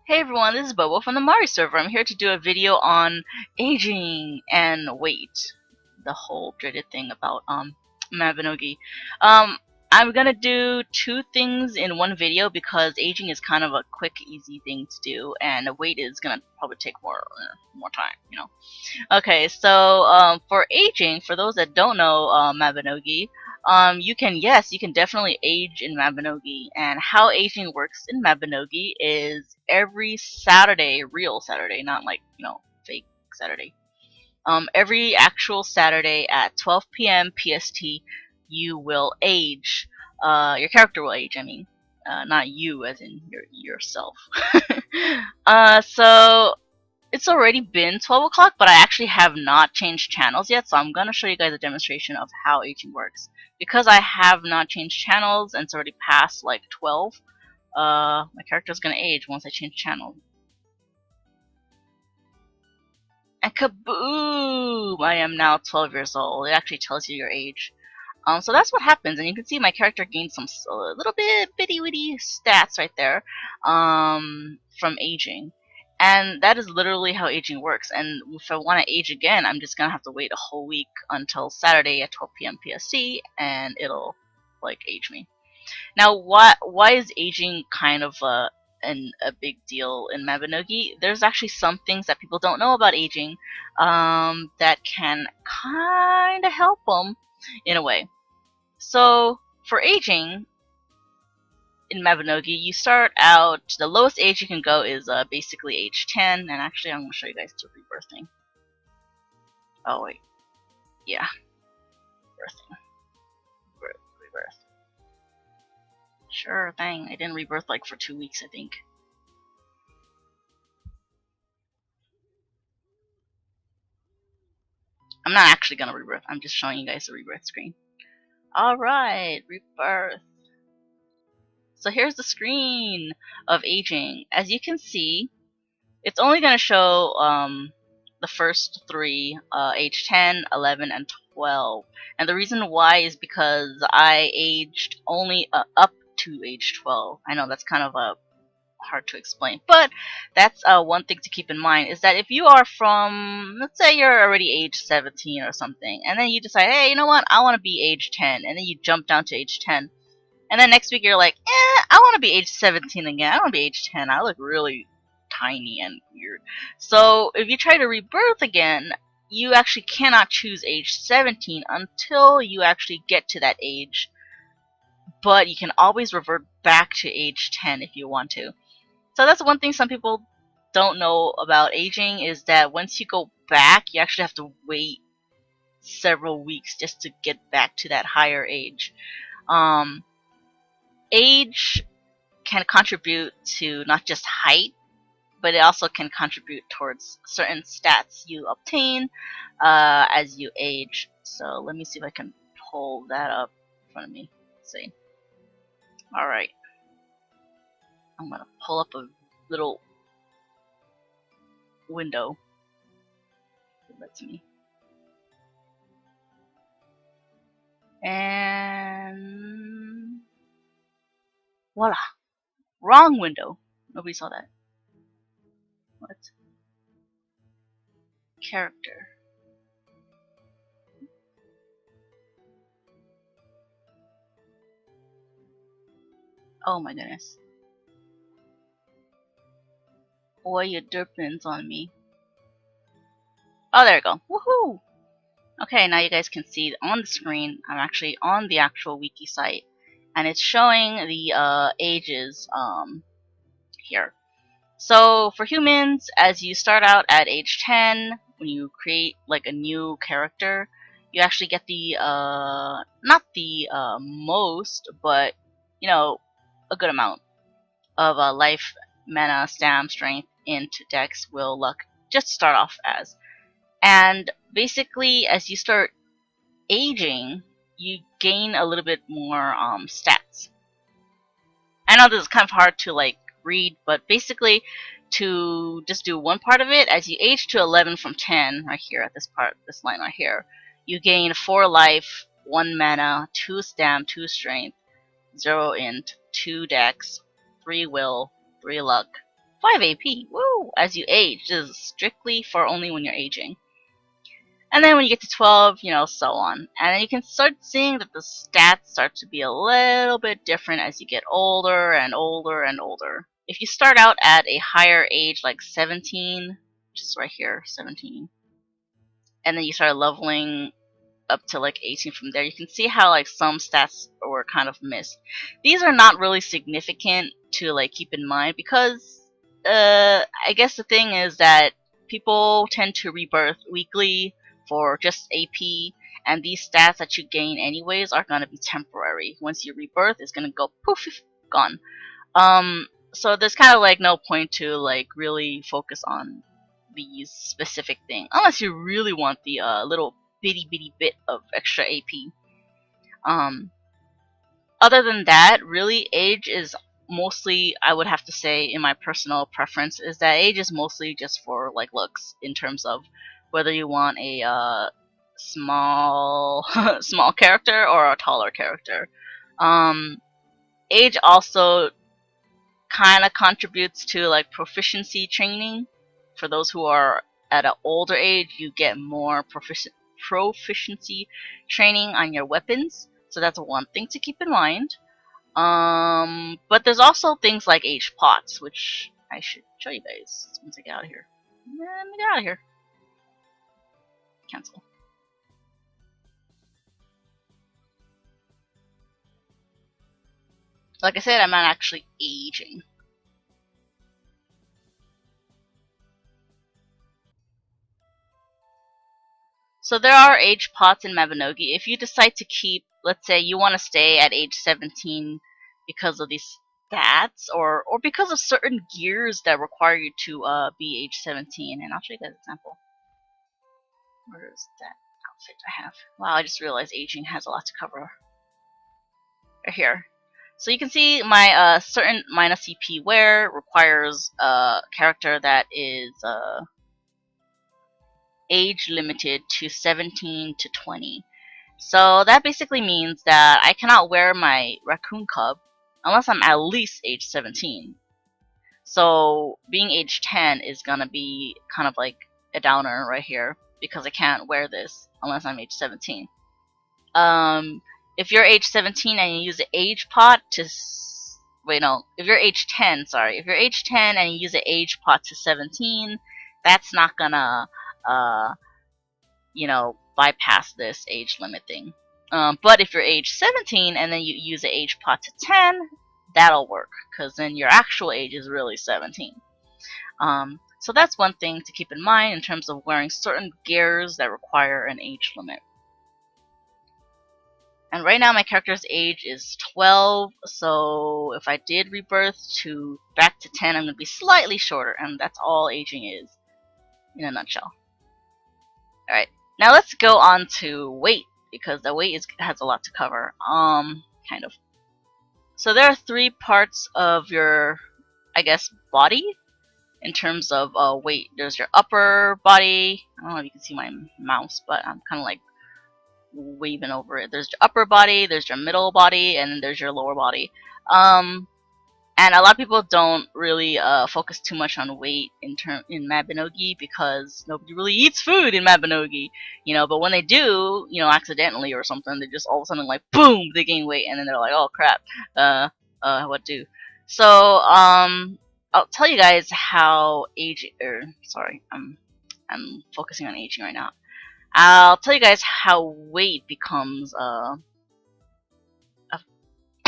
Hey everyone, this is Bobo from the Mari server. I'm here to do a video on aging and weight. The whole dreaded thing about Mabinogi. I'm gonna do two things in one video because aging is kind of a quick, easy thing to do, and weight is gonna probably take more time, you know. Okay, so for aging, for those that don't know Mabinogi, you can definitely age in Mabinogi. And how aging works in Mabinogi is every Saturday, real Saturday, not like, fake Saturday. Every actual Saturday at 12 p.m. PST, you will age. Your character will age, I mean. Not you, as in yourself. So it's already been 12 o'clock, but I actually have not changed channels yet, so I'm going to show you guys a demonstration of how aging works. Because I have not changed channels and it's already past like 12, my character is going to age once I change channel. And kaboom! I am now 12 years old. It actually tells you your age. So that's what happens, and you can see my character gained some little bit bitty witty stats right there from aging. And that is literally how aging works. And if I want to age again, I'm just gonna have to wait a whole week until Saturday at 12 p.m. PST, and it'll like age me. Now, why is aging kind of a big deal in Mabinogi? There's actually some things that people don't know about aging that can kind of help them in a way. So for aging in Mabinogi, you start out, the lowest age you can go is basically age 10, and actually I'm going to show you guys the rebirth thing. Oh wait, yeah, birthing, rebirth. Sure thing, I didn't rebirth like for 2 weeks I think. I'm not actually going to rebirth, I'm just showing you guys the rebirth screen. Alright, rebirth. So here's the screen of aging. As you can see, it's only going to show the first three, age 10, 11, and 12. And the reason why is because I aged only up to age 12. I know that's kind of hard to explain, but that's one thing to keep in mind, is that if you are from, let's say you're already age 17 or something, and then you decide, hey, you know what, I want to be age 10, and then you jump down to age 10, and then next week you're like, I want to be age 17 again, I want to be age 10, I look really tiny and weird. So if you try to rebirth again, you actually cannot choose age 17 until you actually get to that age, but you can always revert back to age 10 if you want to. So that's one thing some people don't know about aging, is that once you go back, you actually have to wait several weeks just to get back to that higher age. Age can contribute to not just height, but it also can contribute towards certain stats you obtain as you age. So let me see if I can pull that up in front of me. Let's see. Alright. I'm going to pull up a little window. It lets me. And voila. Wrong window. Nobody saw that. What? Character. Oh my goodness. Why you derpins on me? Oh, there we go. Woohoo! Okay, now you guys can see on the screen, I'm actually on the actual wiki site, and it's showing the ages here. So for humans, as you start out at age 10, when you create like a new character, you actually get the not the most, but you know, a good amount of life, mana, stam, strength, int, dex, will, luck, just to start off as. And basically, as you start aging, you gain a little bit more stats. I know this is kind of hard to like read, but basically, to just do one part of it, as you age to 11 from 10, right here at this part, this line right here, you gain 4 life, 1 mana, 2 stam, 2 strength, 0 int, 2 dex, 3 will, 3 luck, 5 AP. Woo! As you age. This is strictly for only when you're aging. And then when you get to 12, you know, so on. And then you can start seeing that the stats start to be a little bit different as you get older and older and older. If you start out at a higher age, like 17, just right here, 17, and then you start leveling up to like 18 from there, you can see how like some stats were kind of missed. These are not really significant to like keep in mind because I guess the thing is that people tend to rebirth weekly for just AP, and these stats that you gain anyways are gonna be temporary. Once you rebirth, it's gonna go poof, gone. So there's kind of like no point to like really focus on these specific things unless you really want the little bitty bit of extra AP. Other than that, really age is mostly, I would have to say in my personal preference, is that age is mostly just for like looks in terms of whether you want a small small character or a taller character. Age also kind of contributes to like proficiency training. For those who are at an older age, you get more proficiency training on your weapons, so that's one thing to keep in mind. But there's also things like age pots, which I should show you guys once I get out of here. Let me get out of here. Cancel. Like I said, I'm not actually aging. So there are age pots in Mabinogi. If you decide to keep, let's say you want to stay at age 17 because of these stats, or because of certain gears that require you to be age 17, and I'll show you guys an example. Where is that outfit I have? Wow, I just realized aging has a lot to cover. Right here. So you can see my certain minus CP wear requires a character that is age limited to 17 to 20. So that basically means that I cannot wear my raccoon cub unless I'm at least age 17. So being age 10 is gonna be kind of like a downer right here because I can't wear this unless I'm age 17. If you're age 17 and you use the age pot to wait, no, if you're age 10, sorry, if you're age 10 and you use the age pot to 17, that's not gonna you know, bypass this age limit thing. But if you're age 17 and then you use the age pot to 10, that'll work because then your actual age is really 17. So that's one thing to keep in mind in terms of wearing certain gears that require an age limit. And right now my character's age is 12, so if I did rebirth to back to 10, I'm going to be slightly shorter, and that's all aging is in a nutshell. Alright, now let's go on to weight, because the weight has a lot to cover. Kind of. So there are 3 parts of your, I guess, body in terms of weight. There's your upper body. I don't know if you can see my mouse, but I'm kind of like waving over it. There's your upper body, there's your middle body, and then there's your lower body. And a lot of people don't really focus too much on weight in Mabinogi because nobody really eats food in Mabinogi, you know. But when they do, you know, accidentally or something, they just all of a sudden like boom, they gain weight, and then they're like, oh crap, what do? So I'll tell you guys how sorry, I'm focusing on aging right now. I'll tell you guys how weight becomes a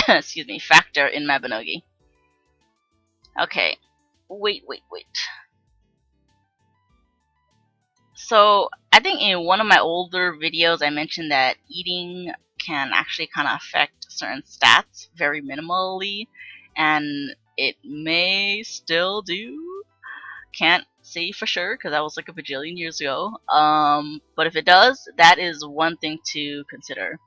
excuse me, factor in Mabinogi. Okay, wait. So I think in one of my older videos I mentioned that eating can actually kind of affect certain stats very minimally, and it may still do. Can't say for sure because that was like a bajillion years ago. But if it does, that is one thing to consider.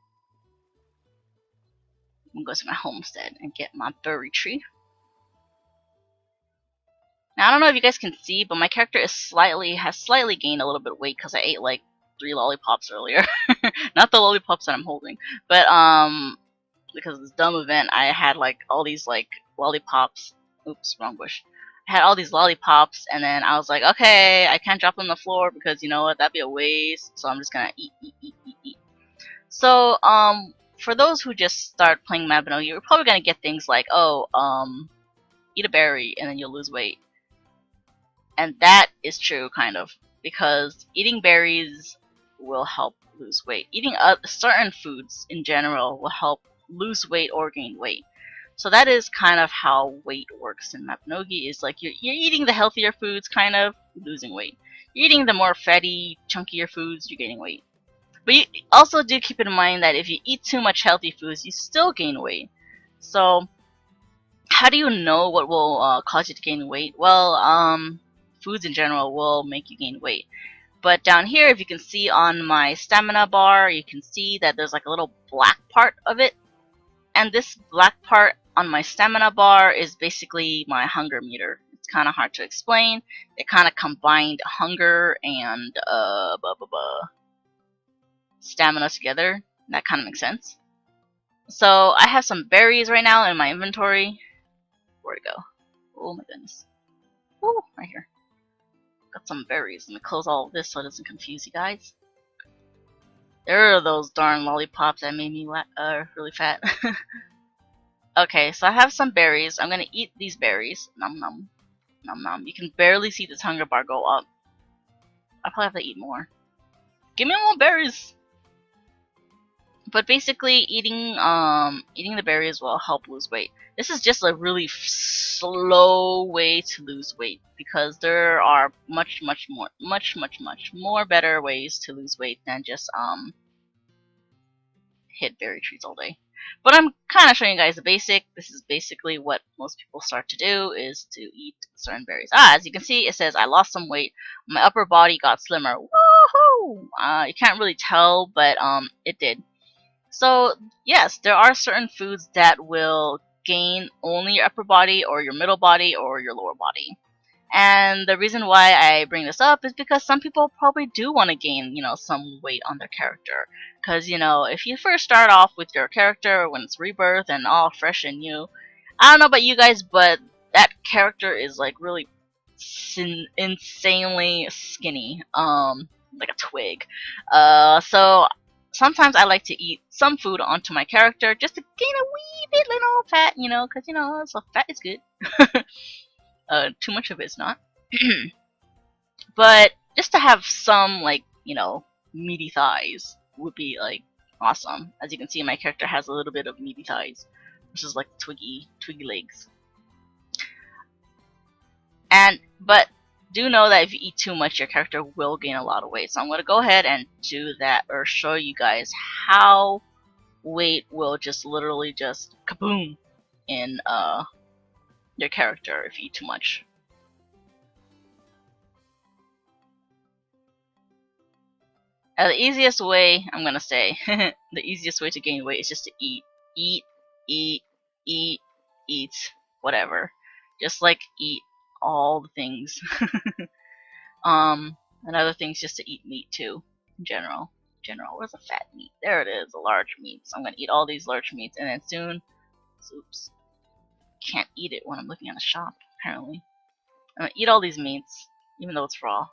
I'm gonna go to my homestead and get my berry tree. Now I don't know if you guys can see, but my character is has slightly gained a little bit of weight because I ate like 3 lollipops earlier. Not the lollipops that I'm holding, but because of this dumb event, I had like all these like lollipops. Oops, wrong bush. had all these lollipops, and then I was like, okay, I can't drop them on the floor because you know what, that'd be a waste. So I'm just gonna eat, eat, eat, eat, eat. So for those who just start playing Mabinogi, you're probably gonna get things like, oh, eat a berry and then you'll lose weight, and that is true, kind of, because eating berries will help lose weight. Eating certain foods in general will help lose weight or gain weight. So that is kind of how weight works in Mabinogi. Is like you're eating the healthier foods, kind of losing weight. You're eating the more fatty, chunkier foods, you're gaining weight. But you also do keep in mind that if you eat too much healthy foods, you still gain weight. So how do you know what will cause you to gain weight? Well, foods in general will make you gain weight. But down here, if you can see on my stamina bar, you can see that there's like a little black part of it. And this black part on my stamina bar is basically my hunger meter. It's kind of hard to explain. It kind of combined hunger and stamina together. That kind of makes sense. So I have some berries right now in my inventory. Where'd it go? Oh my goodness. Ooh, right here. Got some berries. Let me close all of this so it doesn't confuse you guys. There are those darn lollipops that made me really fat. Okay, so I have some berries. I'm gonna eat these berries. Nom nom. Nom nom. You can barely see this hunger bar go up. I probably have to eat more. Give me more berries! But basically, eating the berries will help lose weight. This is just a really slow way to lose weight because there are much more better ways to lose weight than just hit berry trees all day. But I'm kind of showing you guys the basic. This is basically what most people start to do, is to eat certain berries. As you can see, it says I lost some weight. My upper body got slimmer. Woohoo! You can't really tell, but it did. So yes, there are certain foods that will gain only your upper body or your middle body or your lower body. And the reason why I bring this up is because some people probably do want to gain, some weight on their character. Because, if you first start off with your character when it's rebirth and all fresh and new, I don't know about you guys, but that character is like really insanely skinny, like a twig. So sometimes I like to eat some food onto my character just to gain a wee bit little fat, because so fat is good. Too much of it's not. But just to have some, like, meaty thighs would be, like, awesome. As you can see, my character has a little bit of meaty thighs, which is like twiggy legs. But do know that if you eat too much, your character will gain a lot of weight. So I'm going to go ahead and do that, or show you guys how weight will just literally just kaboom in your character if you eat too much. The easiest way, I'm gonna say, the easiest way to gain weight is just to eat. Eat, eat, eat, eat, whatever. Just like eat all the things. And other things, just to eat meat too, in general. Where's the fat meat? There it is, the large meat. So I'm gonna eat all these large meats, and then soon, oops, can't eat it when I'm looking at a shop, apparently. I'm gonna eat all these meats, even though it's raw.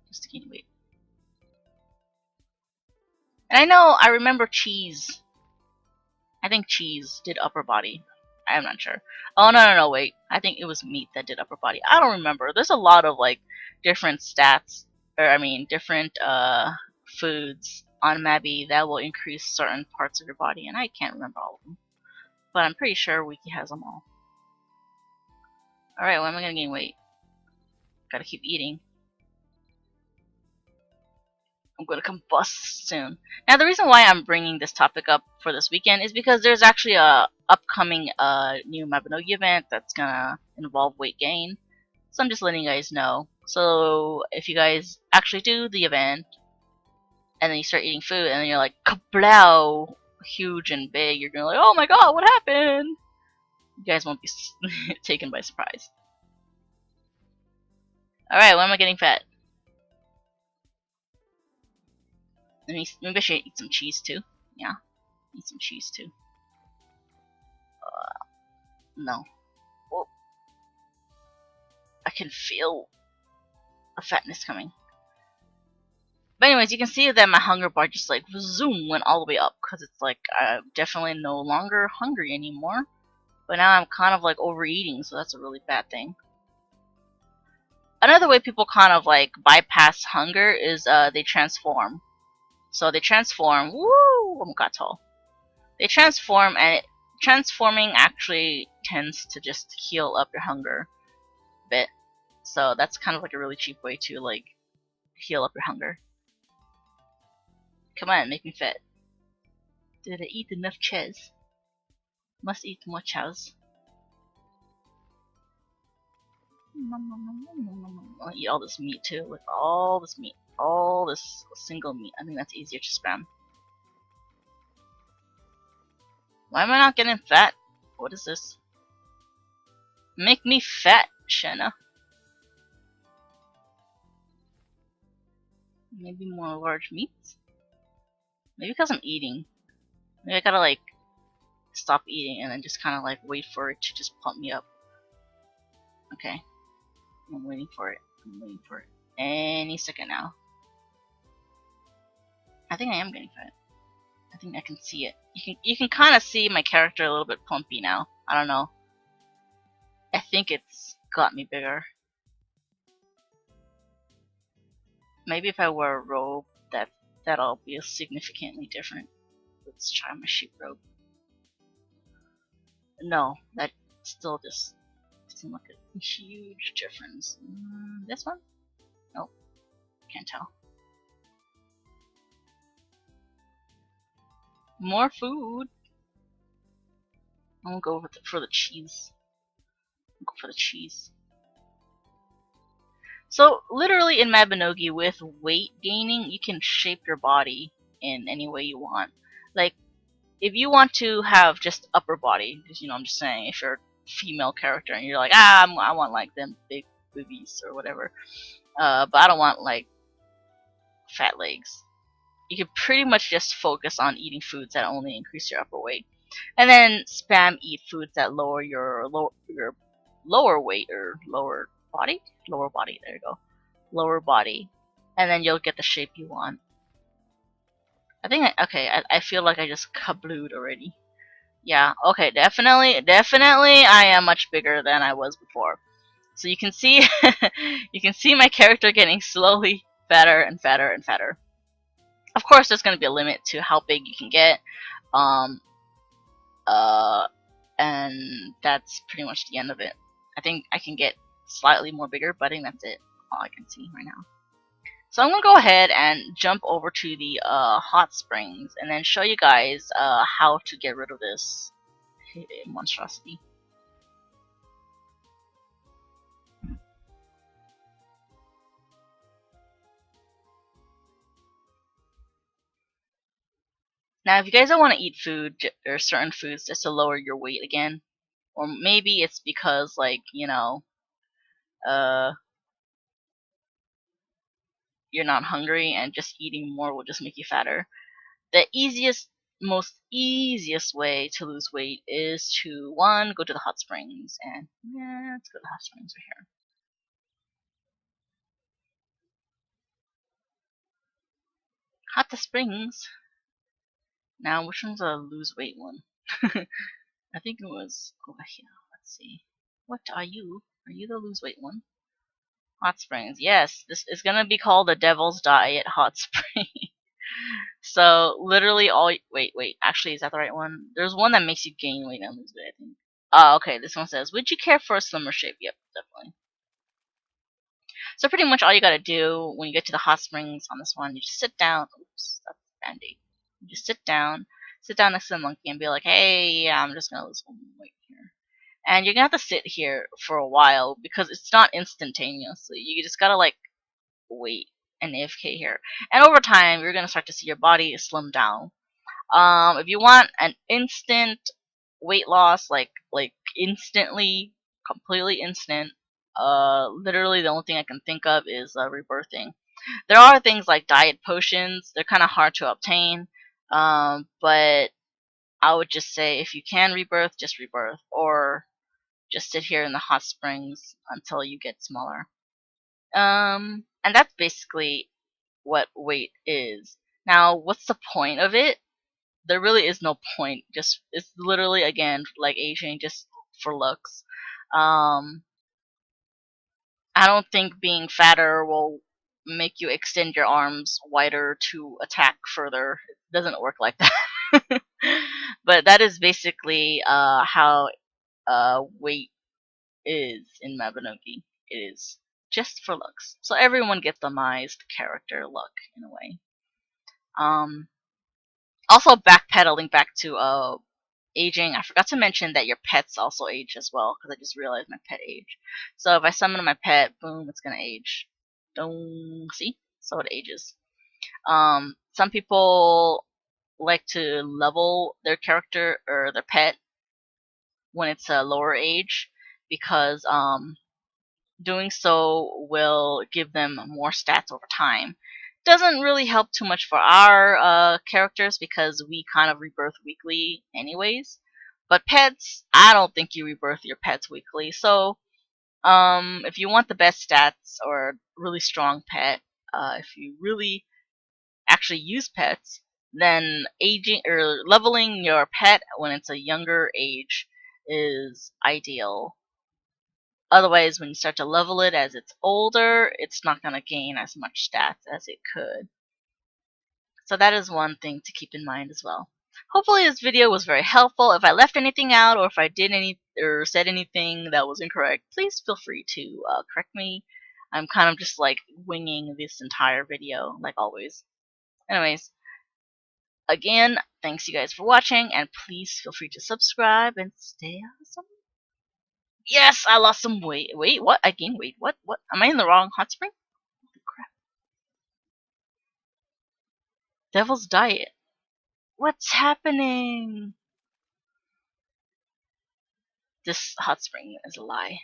Just to gain weight. And I know, I remember cheese. I think cheese did upper body. I'm not sure. Oh, no, wait. I think it was meat that did upper body. I don't remember. There's a lot of, like, different stats, or, I mean, different, foods on Mabby that will increase certain parts of your body, and I can't remember all of them. But I'm pretty sure Wiki has them all. Alright, when am I gonna gain weight? Gotta keep eating. I'm going to combust soon. Now, the reason why I'm bringing this topic up for this weekend is because there's actually a upcoming new Mabinogi event that's gonna involve weight gain. So I'm just letting you guys know. So if you guys actually do the event, and then you start eating food, and then you're like, kablow, huge and big, you're gonna be like, oh my god, what happened? You guys won't be taken by surprise. Alright, when am I getting fat? Maybe I should eat some cheese too. Yeah, eat some cheese too. No. I can feel the fatness coming. But anyways, you can see that my hunger bar just like zoom went all the way up because it's like I'm definitely no longer hungry anymore. But now I'm kind of like overeating, so that's a really bad thing. Another way people kind of like bypass hunger is they transform. So they transform. Woo! Oh my god, tall. They transform, and transforming actually tends to just heal up your hunger a bit. So that's kind of like a really cheap way to like heal up your hunger. Come on, make me fat. Did I eat enough ches? Must eat more chows. I'll eat all this meat too. With all this meat. All this single meat. I think that's easier to spam. Why am I not getting fat? What is this? Make me fat, Shanna. Maybe more large meats? Maybe because I'm eating. Maybe I gotta like stop eating and then just kind of like wait for it to just pump me up. Okay. I'm waiting for it. I'm waiting for it. Any second now. I think I am getting fat. I think I can see it. You can kind of see my character a little bit plumpy now. I don't know. I think it's got me bigger. Maybe if I wear a robe, that'll be significantly different. Let's try my sheep robe. No, that still just doesn't look a huge difference. This one? Nope, can't tell. More food. I'm gonna go for the cheese. I'll go for the cheese. So literally in Mabinogi, with weight gaining, you can shape your body in any way you want. Like if you want to have just upper body, because I'm just saying, if you're a female character and you're like, I want like them big boobies or whatever, but I don't want like fat legs. You can pretty much just focus on eating foods that only increase your upper weight, and then spam eat foods that lower your lower weight or lower body. There you go, lower body, and then you'll get the shape you want. I feel like I just kablooed already. Yeah, okay, definitely, I am much bigger than I was before. So you can see, you can see my character getting slowly fatter and fatter and fatter. Of course, there's going to be a limit to how big you can get, um, and that's pretty much the end of it. I think I can get slightly more bigger, but I think that's it. All I can see right now. So I'm gonna go ahead and jump over to the hot springs and then show you guys how to get rid of this monstrosity. Now, if you guys don't want to eat food or certain foods just to lower your weight again, or maybe it's because like uh, you're not hungry and just eating more will just make you fatter. The most easiest way to lose weight is to go to the hot springs, and yeah, let's go to the hot springs right here. Hot springs. Now, which one's a lose weight one? I think it was over here. Let's see. What are you? Are you the lose weight one? Hot springs. Yes, this is gonna be called the Devil's Diet Hot Spring. So literally all. Wait. Actually, is that the right one? There's one that makes you gain weight and lose weight, I think. Okay. This one says, "Would you care for a slimmer shape?" Yep, definitely. So pretty much all you gotta do when you get to the hot springs on this one, you just sit down. Oops, that's Band-Aid. You just sit down next to the monkey and be like, "Hey, yeah, I'm just gonna lose some weight here." And you're gonna have to sit here for a while because it's not instantaneously. You just gotta like wait and AFK here. And over time, you're gonna start to see your body slim down. If you want an instant weight loss, like instantly, completely instant, literally the only thing I can think of is rebirthing. There are things like diet potions. They're kind of hard to obtain, but I would just say if you can rebirth, just rebirth. Or Just sit here in the hot springs until you get smaller. And that's basically what weight is. Now, what's the point of it? There really is no point. Just it's literally again like aging, just for looks. Um, I don't think being fatter will make you extend your arms wider to attack further. It doesn't work like that. But that is basically how weight is in Mabinogi. It is just for looks. So everyone gets a mised character look in a way. Um, Also backpedaling back to aging, I forgot to mention that your pets also age as well, because I just realized my pet age. So if I summon my pet, boom, it's gonna age. Don't see? So it ages. Some people like to level their character or their pet when it's a lower age, because doing so will give them more stats over time. Doesn't really help too much for our characters because we kind of rebirth weekly anyways. But pets, I don't think you rebirth your pets weekly. So if you want the best stats or really strong pet, if you really actually use pets, then aging or leveling your pet when it's a younger age is ideal. Otherwise, when you start to level it as it's older, it's not going to gain as much stats as it could. So that is one thing to keep in mind as well. Hopefully this video was very helpful. If I left anything out or if I did any or said anything that was incorrect, please feel free to correct me. I'm kind of just like winging this entire video like always. Anyways, again, thanks you guys for watching, and please feel free to subscribe and stay awesome. Yes, I lost some weight. Wait, what? I gained weight. What? Am I in the wrong hot spring? Holy crap. Devil's Diet. What's happening? This hot spring is a lie.